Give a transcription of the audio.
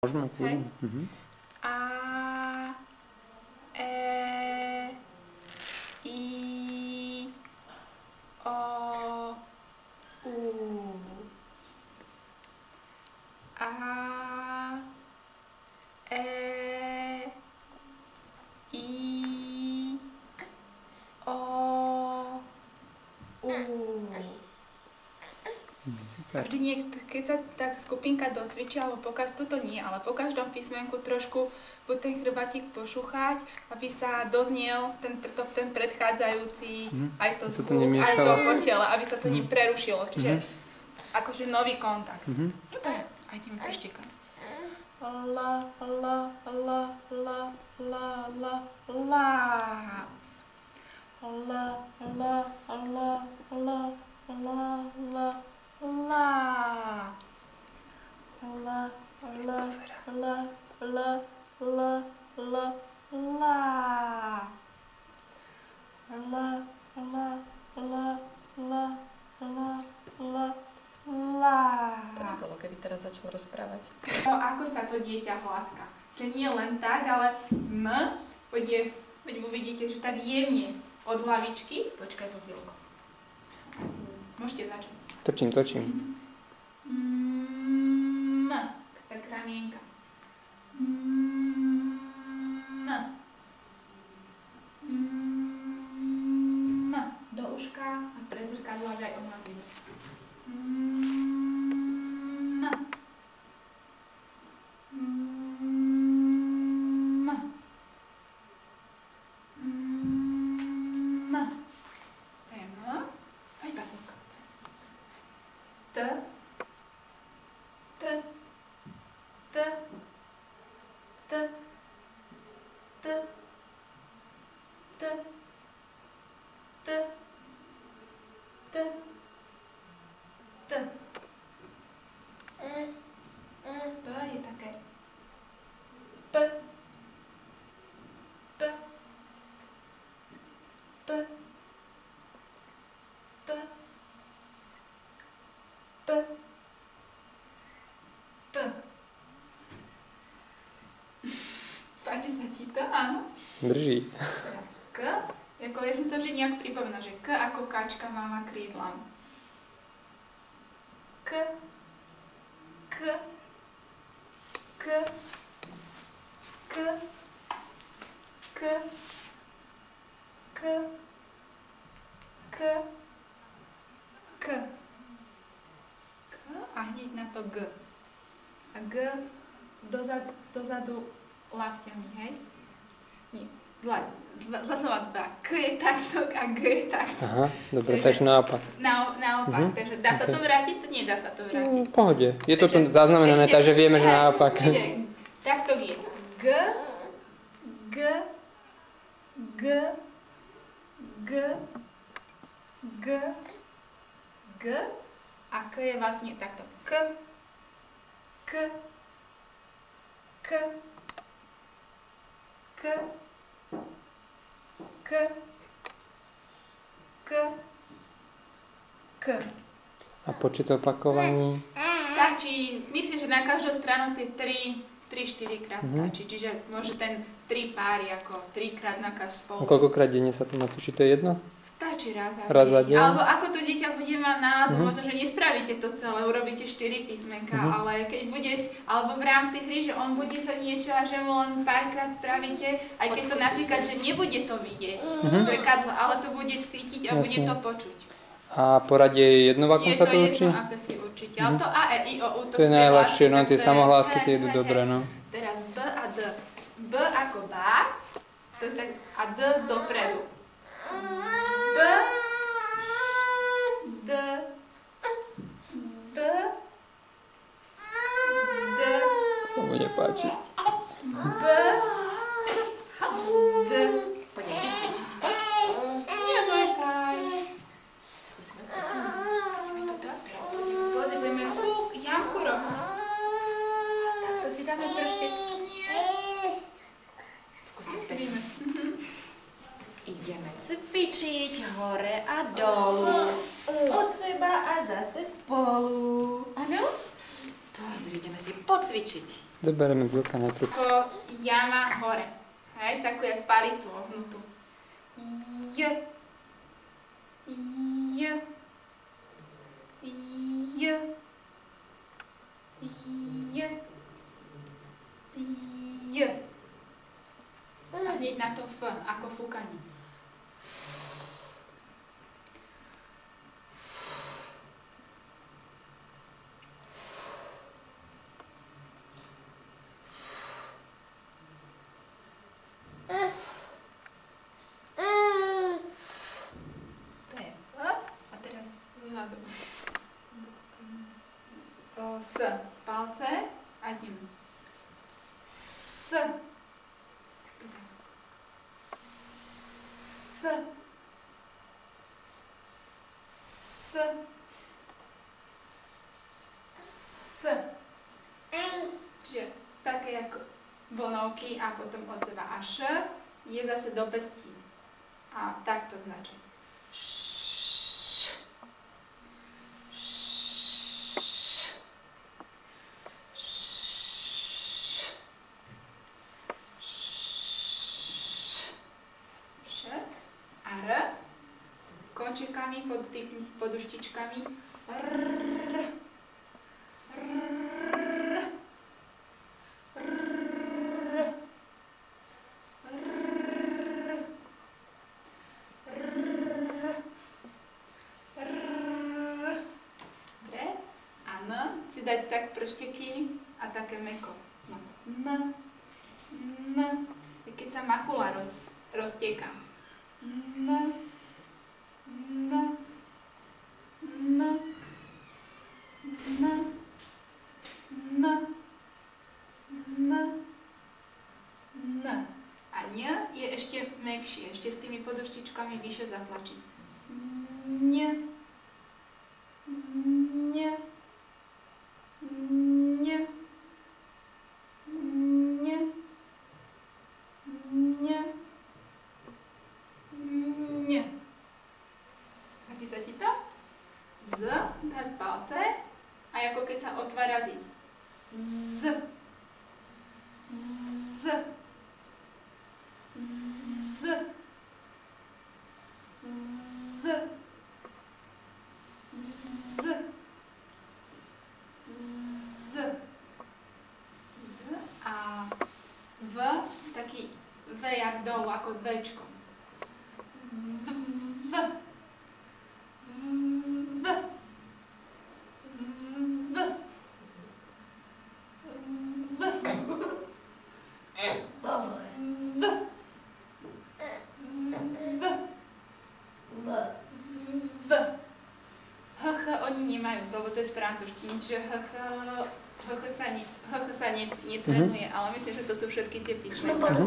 Možno kľudne. A, E, I, O, U. A, E, I, O, U. Vždy keď sa tak skupinka docvičí, alebo toto nie, ale po každom písmenku trošku buď ten chrbátik pošúchať, aby sa dozniel ten predchádzajúci, aj to zvuk, aj to po tele, aby sa to neprerušilo. Čiže akože nový kontakt. A ideme preštekať. La, la, la, la, la, la, la. La, la, la, la, la, la. La. La, la, la, la, la, la, la. La, la, la, la, la, la, la. To by bolo, keby teraz začal rozprávať. No, ako sa to dieťa hladká. Že nie len tak, ale veď uvidíte, že tak jemne od hlavičky. Počkaj, po chvíľku. Môžete začať. Točím. Tak ramienka. Do uška a pred zrkadlo aj omazím. Je také P, P, P, P, P, P. Páči sa ti to? Áno. Drží. Teraz K, ako ja som si to vždy nejak pripomínala, že K ako kačka máva krídlami. K, K, K, K, K, K, K, K, K a hneď na to G. A G dozadu lakťami, hej? Nie, znova dva. K je takto a G je takto. Aha, dobre, takže naopak. Naopak, takže dá sa to vrátiť? Nedá sa to vrátiť. V pohode. Je to tu zaznamenané, takže vieme, že naopak. Čiže takto je G, G, G, G, G, G a K je vlastne takto. K, K, K, K, K, K, K. A počet opakovaní? Stačí, myslím, že na každú stranu tie 3-4 krát stačí. Čiže môže ten 3 páry, ako 3 krát na každú spolu. A koľkokrát denne sa to má cvičiť? To je jedno? Stačí raz za deň. Alebo ako to dieťa bude mať náladu, možno, že nespravíte to celé, urobíte 4 písmenka, ale keď budete, alebo v rámci hry, že on bude sa niečo a že mu len párkrát spravíte, aj keď to napríklad, že nebude to vidieť zrkadlo, ale to bude cítiť a bude to počuť. A poradie je jedno, v akom sa to učí? Je to jedno, aké si určite. Ale to A, E, I, O, U, to je najľahšie, no tie samohlásky tie idú dobre, no. Teraz B a D. B ako bác, to je tak, a D dopredu. B, D, D, D, Sa mu nepáči. B, D. Poďme vycvičiť. Nebojkaj. Skúsime spokojne. Teraz budeme fúk, jamku robiť. Takto si dáme prštek. Nie. Skúste späť. Ideme cvičiť hore a dolu, od seba a zase spolu. Áno? Pozri. že ideme si pocvičiť. Zoberieme vlka na trup. Ako jama hore. Hej, takú jak palicu ohnutú. J. J. J. J. J. A hneď na to F, ako fúkanie. To je F a teraz vzadu. S, palce a idem. S. To sa. S. S. S. Čiže také ako vlnovky a potom od seba. A Š je zase do pestí. A tak to značí. A R končekami pod tými poduštičkami R. Dobre. A N si dať tak pršteky a také meko. No. N. N. Keď sa machula roztieka. N, n, n, n, n, n, n. A ň je ešte mäkšie, ešte s tými poduštičkami vyššie zatlačiť. Ň, ň, ň, ň, ň. Nie. Páči sa ti to? Z, dať palce a ako keď sa otvára zips. Z. Z. Z. Z. Z. Z. Z. A V, taký V jak dolu, ako dvečko. V. V. V. V. V. HH oni nemajú, lebo to je z francúzštiny, čiže HH sa netrenuje, ale myslím, že to sú všetky tie písmenká.